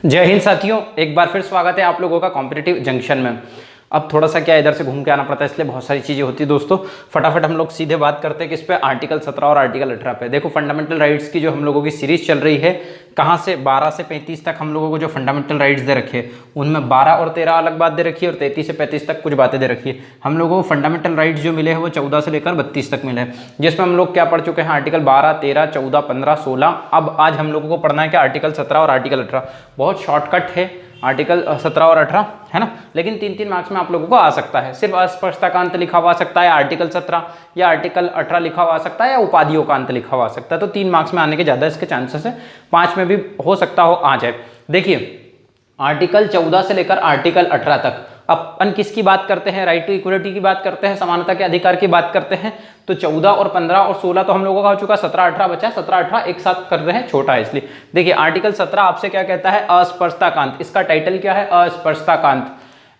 जय हिंद साथियों, एक बार फिर स्वागत है आप लोगों का कॉम्पिटिटिव जंक्शन में। अब थोड़ा सा क्या इधर से घूम के आना पड़ता है, इसलिए बहुत सारी चीज़ें होती है दोस्तों। फटाफट हम लोग सीधे बात करते हैं किस पे, आर्टिकल 17 और आर्टिकल 18 पे। देखो फंडामेंटल राइट्स की जो हम लोगों की सीरीज चल रही है, कहाँ से 12 से 35 तक हम लोगों को जो फंडामेंटल राइट्स दे रखे हैं, उनमें 12 और 13 अलग बात दे रखी है और 33 से 35 तक कुछ बातें दे रखी है। हम लोगों को फंडामेंटल राइट्स जो मिले हैं वो 14 से लेकर 32 तक मिले हैं, जिसमें हम लोग क्या पढ़ चुके हैं, आर्टिकल 12, 13, 14, 15, 16। अब आज हम लोगों को पढ़ना है क्या, आर्टिकल 17 और आर्टिकल 18। बहुत शॉर्टकट है आर्टिकल 17 और 18, है ना। लेकिन 3-3 मार्क्स में आप लोगों को आ सकता है। सिर्फ अस्पष्टता का अंत लिखा हुआ आ सकता है आर्टिकल 17, या आर्टिकल 18 लिखा हुआ आ सकता है, या उपाधियों का अंत लिखा हुआ आ सकता है। तो 3 मार्क्स में आने के ज़्यादा इसके चांसेस है, 5 में भी हो सकता हो आ जाए। देखिए आर्टिकल 14 से लेकर आर्टिकल 18 तक अपन किसकी बात करते हैं, राइट टू इक्वलिटी की बात करते हैं, समानता के अधिकार की बात करते हैं। तो 14 और 15 और 16 तो हम लोगों का हो चुका, 17 18 बचा। 17 18 एक साथ कर रहे हैं, छोटा है इसलिए। देखिए आर्टिकल 17 आपसे क्या कहता है, अस्पृश्यता का अंत। इसका टाइटल क्या है, अस्पृश्यता का अंत,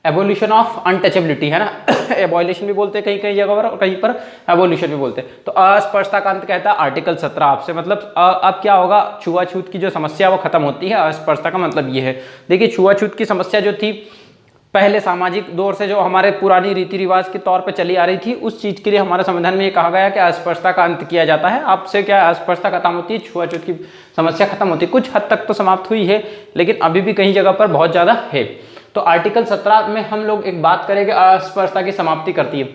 एबोल्यूशन ऑफ अनटचेबिलिटी, है ना। एबॉलिशन भी बोलते हैं कहीं कहीं जगह पर, और कहीं पर एबोल्यूशन भी बोलते हैं। तो अस्पृश्यता का अंत कहता है आर्टिकल 17 आपसे, मतलब अब क्या होगा, छुआछूत की जो समस्या वो खत्म होती है। अस्पृश्यता का मतलब ये है। देखिए छुआछूत की समस्या जो थी पहले सामाजिक दौर से, जो हमारे पुरानी रीति रिवाज के तौर पे चली आ रही थी, उस चीज के लिए हमारे संविधान में ये कहा गया कि अस्पृश्यता का अंत किया जाता है। आपसे क्या अस्पृश्यता खत्म होती है, छुआछूत की समस्या खत्म होती है। कुछ हद तक तो समाप्त हुई है, लेकिन अभी भी कहीं जगह पर बहुत ज्यादा है। तो आर्टिकल 17 में हम लोग एक बात करेंगे, अस्पृश्यता की समाप्ति करती है।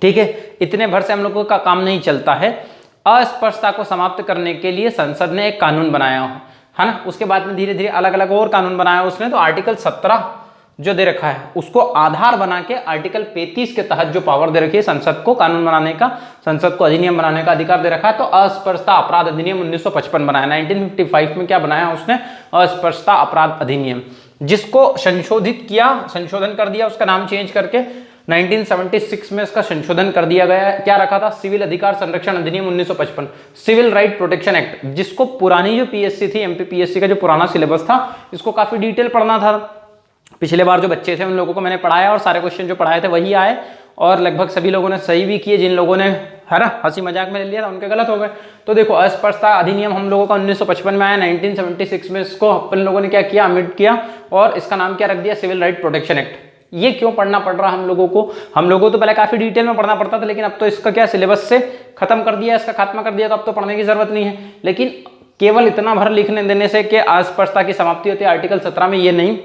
ठीक है, इतने भर से हम लोगों का काम नहीं चलता है। अस्पृश्यता को समाप्त करने के लिए संसद ने एक कानून बनाया है ना। उसके बाद में धीरे धीरे अलग अलग और कानून बनाया उसने। तो आर्टिकल 17 जो दे रखा है उसको आधार बना के आर्टिकल 35 के तहत जो पावर दे रखी है संसद को कानून बनाने का, संसद को अधिनियम बनाने का अधिकार दे रखा है। तो अस्पृश्यता अपराध अधिनियम 1955 बनाया। 1955 में क्या बनाया उसने, अस्पृश्यता अपराध अधिनियम, जिसको संशोधित किया, संशोधन कर दिया, उसका नाम चेंज करके 1976 में इसका संशोधन कर दिया गया है। क्या रखा था, सिविल अधिकार संरक्षण अधिनियम 1955, सिविल राइट प्रोटेक्शन एक्ट, जिसको पुरानी जो पीएससी थी, एमपीपीएससी का जो पुराना सिलेबस था, इसको काफी डिटेल पढ़ना था। पिछले बार जो बच्चे थे उन लोगों को मैंने पढ़ाया और सारे क्वेश्चन जो पढ़ाए थे वही आए, और लगभग सभी लोगों ने सही भी किए। जिन लोगों ने, है ना, हंसी मजाक में ले लिया था उनके गलत हो गए। तो देखो अस्पृश्यता अधिनियम हम लोगों का 1955 में आया। 1976 में इसको अपन लोगों ने क्या किया, अमेंड किया, और इसका नाम क्या रख दिया, सिविल राइट प्रोटेक्शन एक्ट। ये क्यों पढ़ना पड़ रहा हम लोगों को, हम लोगों को तो पहले काफी डिटेल में पढ़ना पड़ता था, लेकिन अब तो इसका क्या सिलेबस से खत्म कर दिया, इसका खात्मा कर दिया, तो अब तो पढ़ने की जरूरत नहीं है। लेकिन केवल इतना भर लिखने देने से कि अस्पृश्यता की समाप्ति होती है आर्टिकल 17 में, ये नहीं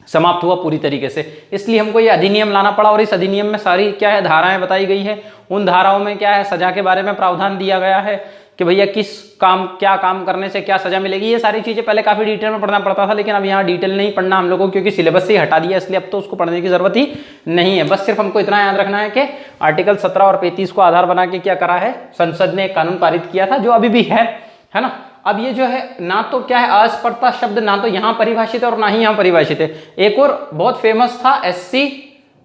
समाप्त हुआ पूरी तरीके से। इसलिए हमको ये अधिनियम लाना पड़ा, और इस अधिनियम में सारी क्या है, धाराएं बताई गई है। उन धाराओं में क्या है, सजा के बारे में प्रावधान दिया गया है कि भैया किस काम, क्या काम करने से क्या सजा मिलेगी। ये सारी चीजें पहले काफी डिटेल में पढ़ना पड़ता था, लेकिन अब यहाँ डिटेल नहीं पढ़ना हम लोगों को, क्योंकि सिलेबस से ही हटा दिया, इसलिए अब तो उसको पढ़ने की जरूरत ही नहीं है। बस सिर्फ हमको इतना याद रखना है कि आर्टिकल 17 और 35 को आधार बना के क्या करा है, संसद ने एक कानून पारित किया था, जो अभी भी है ना। अब ये जो है ना, तो क्या है, अस्पृश्यता शब्द ना तो यहां परिभाषित है और ना ही यहां परिभाषित है। एक और बहुत फेमस था SC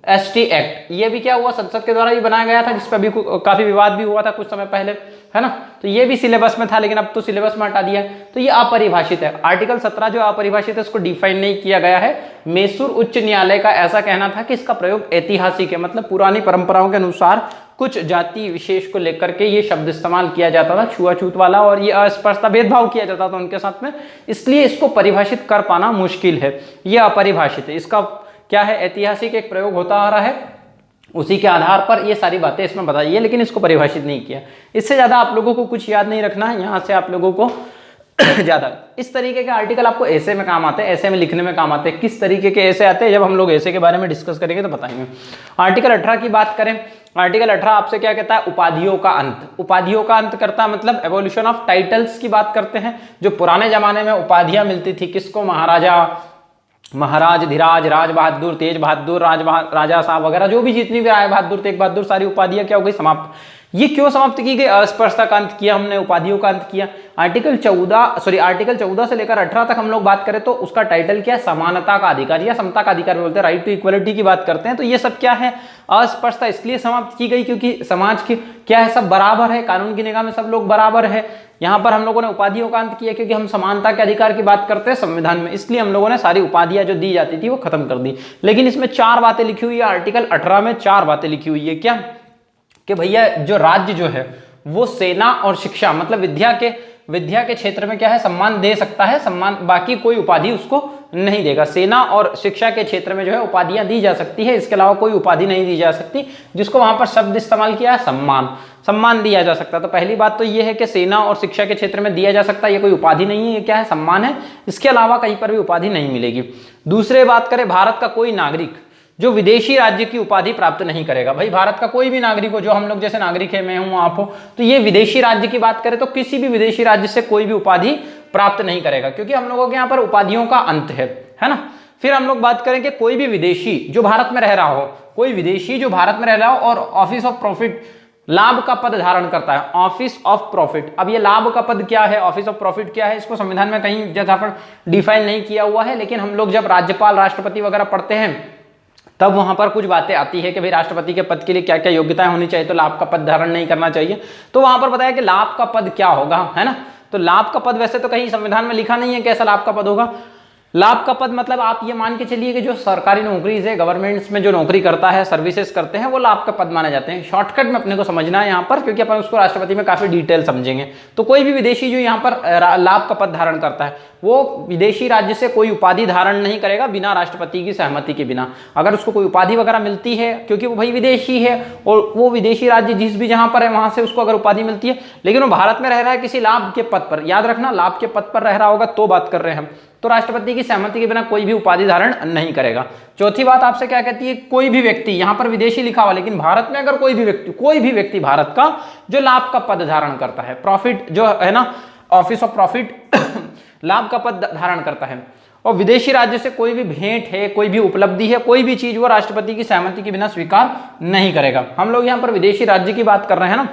ST एक्ट, ये भी क्या हुआ, संसद के द्वारा ही बनाया गया था, जिस पर भी काफी विवाद भी हुआ था कुछ समय पहले, है ना। तो ये भी सिलेबस में था, लेकिन अब तो सिलेबस में हटा दिया। तो ये अपरिभाषित है। आर्टिकल 17 जो अपरिभाषित है, इसको डिफाइन नहीं किया गया है। मैसूर उच्च न्यायालय का ऐसा कहना था कि इसका प्रयोग ऐतिहासिक है, मतलब पुरानी परंपराओं के अनुसार कुछ जाति विशेष को लेकर के ये शब्द इस्तेमाल किया जाता था, छुआछूत वाला, और ये अस्पृश्यता, भेदभाव किया जाता था उनके साथ में, इसलिए इसको परिभाषित कर पाना मुश्किल है। ये अपरिभाषित है। इसका क्या है, ऐतिहासिक एक प्रयोग होता आ रहा है, उसी के आधार पर ये सारी बातें इसमें बताई है, लेकिन इसको परिभाषित नहीं किया। इससे ज्यादा आप लोगों को कुछ याद नहीं रखना है, यहाँ से आप लोगों को ज्यादा इस तरीके के आर्टिकल आपको ऐसे में काम आते हैं, ऐसे में लिखने में काम आते हैं। किस तरीके के ऐसे आते हैं, जब हम लोग ऐसे के बारे में डिस्कस करेंगे तो बताएंगे। आर्टिकल 18 की बात करें, आर्टिकल 18 आपसे क्या कहता है, उपाधियों का अंत। उपाधियों का अंत करता मतलब एवोल्यूशन ऑफ टाइटल्स की बात करते हैं। जो पुराने जमाने में उपाधियां मिलती थी किसको, महाराजा, महाराज, धीराज, राज बहादुर, तेज बहादुर, राजा साहब वगैरह, जो भी जितनी भी राय बहादुर, तेज बहादुर, सारी उपाधियां क्या हो गई, समाप्त। ये क्यों समाप्त की गई, अस्पृश्यता का अंत किया हमने, उपाधियों का अंत किया। आर्टिकल 14 से लेकर 18 तक हम लोग बात करें तो उसका टाइटल क्या है, समानता का अधिकार या समता का अधिकार बोलते हैं, राइट टू इक्वलिटी की बात करते हैं। तो ये सब क्या है, अस्पृश्यता इसलिए समाप्त की गई क्योंकि समाज की क्या है, सब बराबर है, कानून की निगाह में सब लोग बराबर है। यहाँ पर हम लोगों ने उपाधियों का अंत किया क्योंकि हम समानता के अधिकार की बात करते हैं संविधान में, इसलिए हम लोगों ने सारी उपाधियां जो दी जाती थी वो खत्म कर दी। लेकिन इसमें 4 बातें लिखी हुई है, आर्टिकल 18 में 4 बातें लिखी हुई है। क्या कि भैया जो राज्य जो है वो सेना और शिक्षा, मतलब विद्या के विद्या के क्षेत्र में क्या है, सम्मान दे सकता है, सम्मान, बाकी कोई उपाधि उसको नहीं देगा। सेना और शिक्षा के क्षेत्र में जो है उपाधियां दी जा सकती है, इसके अलावा कोई उपाधि नहीं दी जा सकती। जिसको वहां पर शब्द इस्तेमाल किया है सम्मान, सम्मान दिया जा सकता है। तो पहली बात तो ये है कि सेना और शिक्षा के क्षेत्र में दिया जा सकता है, ये कोई उपाधि नहीं है, ये क्या है, सम्मान है। इसके अलावा कहीं पर भी उपाधि नहीं मिलेगी। दूसरे बात करें, भारत का कोई नागरिक जो विदेशी राज्य की उपाधि प्राप्त नहीं करेगा। भाई भारत का कोई भी नागरिक हो, जो हम लोग जैसे नागरिक है, मैं हूं, आप हो, तो ये विदेशी राज्य की बात करें तो किसी भी विदेशी राज्य से कोई भी उपाधि प्राप्त नहीं करेगा, क्योंकि हम लोगों के यहाँ पर उपाधियों का अंत है ना। फिर हम लोग बात करें कि कोई भी विदेशी जो भारत में रह रहा हो, कोई विदेशी जो भारत में रह रहा हो और ऑफिस ऑफ प्रॉफिट, लाभ का पद धारण करता है, ऑफिस ऑफ प्रॉफिट। अब ये लाभ का पद क्या है, ऑफिस ऑफ प्रॉफिट क्या है, इसको संविधान में कहीं जगह पर डिफाइन नहीं किया हुआ है, लेकिन हम लोग जब राज्यपाल राष्ट्रपति वगैरह पढ़ते हैं तब वहां पर कुछ बातें आती है कि भाई राष्ट्रपति के पद के लिए क्या क्या योग्यताएं होनी चाहिए, तो लाभ का पद धारण नहीं करना चाहिए। तो वहां पर बताया कि लाभ का पद क्या होगा, है ना। तो लाभ का पद वैसे तो कहीं संविधान में लिखा नहीं है कैसा लाभ का पद होगा। लाभ का पद मतलब आप ये मान के चलिए कि जो सरकारी नौकरी है, गवर्नमेंट्स में जो नौकरी करता है, सर्विसेज करते हैं, वो लाभ का पद माने जाते हैं। शॉर्टकट में अपने को समझना है यहाँ पर, क्योंकि अपन उसको राष्ट्रपति में काफी डिटेल समझेंगे। तो कोई भी विदेशी जो यहाँ पर लाभ का पद धारण करता है, वो विदेशी राज्य से कोई उपाधि धारण नहीं करेगा बिना राष्ट्रपति की सहमति के बिना। अगर उसको कोई उपाधि वगैरह मिलती है, क्योंकि वो भाई विदेशी है और वो विदेशी राज्य जिस भी जहां पर है वहां से उसको अगर उपाधि मिलती है, लेकिन वो भारत में रह रहा है किसी लाभ के पद पर, याद रखना लाभ के पद पर रह रहा होगा तो बात कर रहे हैं हम, तो राष्ट्रपति की सहमति के बिना कोई भी उपाधि धारण नहीं करेगा। चौथी बात आपसे क्या कहती है, कोई भी व्यक्ति, यहां पर विदेशी लिखा हुआ, लेकिन भारत में अगर कोई भी व्यक्ति भारत का जो लाभ का पद धारण करता है, प्रॉफिट जो है ना, ऑफिस ऑफ प्रॉफिट लाभ का पद धारण करता है, और विदेशी राज्य से कोई भी भेंट है, कोई भी उपलब्धि है, कोई भी चीज वो राष्ट्रपति की सहमति के बिना स्वीकार नहीं करेगा। हम लोग यहाँ पर विदेशी राज्य की बात कर रहे हैं ना,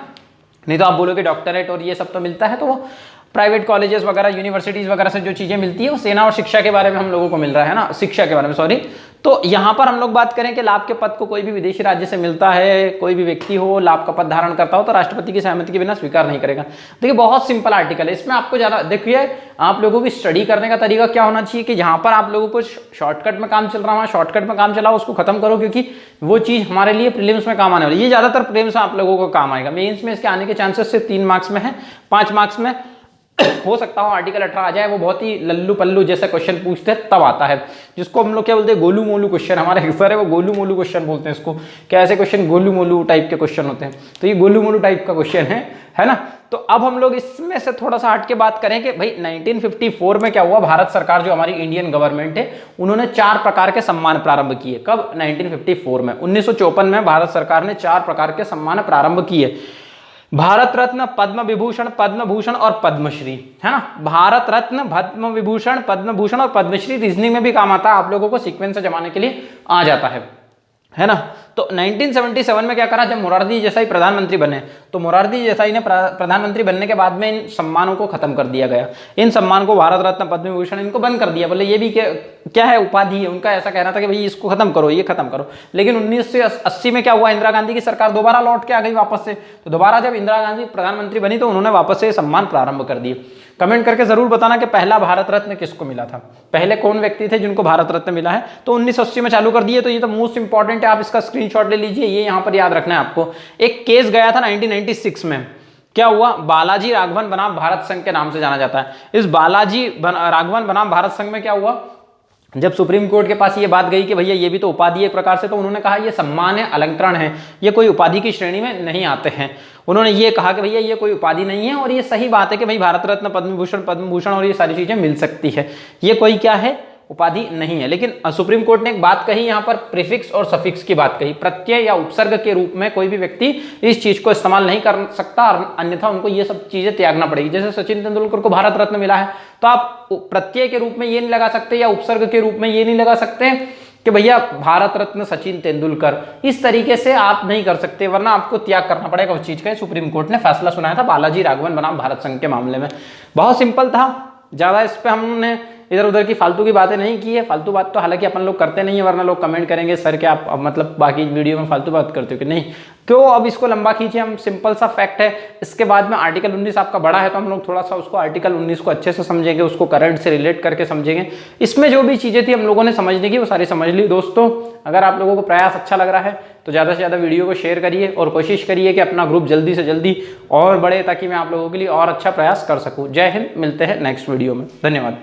नहीं तो आप बोलोगे डॉक्टरेट और ये सब तो मिलता है, तो वो प्राइवेट कॉलेजेस वगैरह, यूनिवर्सिटीज वगैरह से जो चीजें मिलती है वो सेना और शिक्षा के बारे में हम लोगों को मिल रहा है ना, शिक्षा के बारे में, सॉरी। तो यहाँ पर हम लोग बात करें कि लाभ के पद को कोई भी विदेशी राज्य से मिलता है, कोई भी व्यक्ति हो लाभ का पद धारण करता हो, तो राष्ट्रपति की सहमति के बिना स्वीकार नहीं करेगा। देखिए बहुत सिंपल आर्टिकल है, इसमें आपको ज्यादा देखिए, आप लोगों की स्टडी करने का तरीका क्या होना चाहिए कि जहां पर आप लोगों को शॉर्टकट में काम चल रहा है, शॉर्टकट में काम चलाओ, उसको खत्म करो, क्योंकि वो चीज हमारे लिए प्रीलिम्स में काम आने वाली है। ये ज्यादातर प्रीलिम्स में आप लोगों को काम आएगा, मेंस में इसके आने के चांसेस सिर्फ 3 मार्क्स में है, 5 मार्क्स में हो सकता हो आर्टिकल 18 आ जाए, वो बहुत ही लल्लू पल्लू जैसे क्वेश्चन पूछते हैं तब आता है, जिसको हम लोग क्या बोलते हैं, गोलू मोलू क्वेश्चन। हमारे सर है वो गोलू मोलू क्वेश्चन बोलते हैं इसको, क्या ऐसे क्वेश्चन गोलू मोलू टाइप के क्वेश्चन होते हैं, तो ये गोलू मोलू टाइप का क्वेश्चन है ना। तो अब हम लोग इसमें से थोड़ा सा हट के बात करें कि भाई 1954 में क्या हुआ, भारत सरकार जो हमारी इंडियन गवर्नमेंट है, उन्होंने 4 प्रकार के सम्मान प्रारंभ किए। कब? 1954 में। 1954 में भारत सरकार ने 4 प्रकार के सम्मान प्रारंभ किए, भारत रत्न, पद्म विभूषण, पद्म भूषण और पद्मश्री, है ना। भारत रत्न, पद्म विभूषण, पद्म भूषण और पद्मश्री रीजनिंग में भी काम आता है, आप लोगों को सीक्वेंस से जमाने के लिए आ जाता है ना। तो 1977 में क्या करा, जब मोरारजी देसाई प्रधानमंत्री बने, तो मोरारजी देसाई ने प्रधानमंत्री बनने के बाद में इन सम्मानों को खत्म कर दिया गया। इन सम्मान को भारत रत्न, पद्म विभूषण, इनको बंद कर दिया। बोले ये भी क्या है, उपाधि है। उनका ऐसा कहना था कि भाई इसको खत्म करो, ये खत्म करो। लेकिन 1980 में क्या हुआ, इंदिरा गांधी की सरकार दोबारा लौट के आ गई वापस से। तो दोबारा जब इंदिरा गांधी प्रधानमंत्री बनी तो उन्होंने वापस से सम्मान प्रारंभ कर दिए। कमेंट करके जरूर बताना कि पहला भारत रत्न किसको मिला था, पहले कौन व्यक्ति थे जिनको भारत रत्न मिला है। तो 1980 में चालू कर दिए, तो ये तो मोस्ट इंपॉर्टेंट है, आप इसका स्क्रीनशॉट ले लीजिए, ये यहाँ पर याद रखना है आपको। एक केस गया था 1996 में, क्या हुआ, बालाजी राघवन बनाम भारत संघ के नाम से जाना जाता है। इस बालाजी राघवन बनाम भारत संघ में क्या हुआ, जब सुप्रीम कोर्ट के पास ये बात गई कि भैया ये भी तो उपाधि है एक प्रकार से, तो उन्होंने कहा ये सम्मान है, अलंकरण है, ये कोई उपाधि की श्रेणी में नहीं आते हैं। उन्होंने ये कहा कि भैया ये कोई उपाधि नहीं है, और ये सही बात है कि भाई भारत रत्न, पद्म भूषण, पद्म भूषण और ये सारी चीजें मिल सकती है, ये कोई क्या है, उपाधि नहीं है। लेकिन सुप्रीम कोर्ट ने एक बात कही, यहाँ पर प्रीफिक्स और सफिक्स की बात कही। प्रत्यय या उपसर्ग के रूप में कोई भी व्यक्ति इस चीज को इस्तेमाल नहीं कर सकता, अन्यथा उनको ये सब चीजें त्यागना पड़ेगी। जैसे सचिन तेंदुलकर को भारत रत्न मिला है, तो आप प्रत्यय के रूप में ये नहीं लगा सकते या उपसर्ग के रूप में ये नहीं लगा सकते कि भैया भारत रत्न सचिन तेंदुलकर, इस तरीके से आप नहीं कर सकते, वरना आपको त्याग करना पड़ेगा उस चीज का। सुप्रीम कोर्ट ने फैसला सुनाया था बालाजी राघवन बनाम भारत संघ के मामले में। बहुत सिंपल था, ज्यादा इस पे हमने इधर उधर की फालतू की बातें नहीं की है। फालतू बात तो हालांकि अपन लोग करते नहीं है, वरना लोग कमेंट करेंगे सर क्या आप मतलब बाकी वीडियो में फालतू बात करते हो कि नहीं। क्यों अब इसको लंबा खींचे हम, सिंपल सा फैक्ट है। इसके बाद में आर्टिकल 19 आपका बड़ा है तो हम लोग थोड़ा सा उसको आर्टिकल 19 को अच्छे से समझेंगे, उसको करंट से रिलेट करके समझेंगे। इसमें जो भी चीज़ें थी हम लोगों ने समझने की वो सारी समझ ली दोस्तों। अगर आप लोगों को प्रयास अच्छा लग रहा है तो ज़्यादा से ज़्यादा वीडियो को शेयर करिए और कोशिश करिए कि अपना ग्रुप जल्दी से जल्दी और बढ़े, ताकि मैं आप लोगों के लिए और अच्छा प्रयास कर सकूँ। जय हिंद, मिलते हैं नेक्स्ट वीडियो में, धन्यवाद।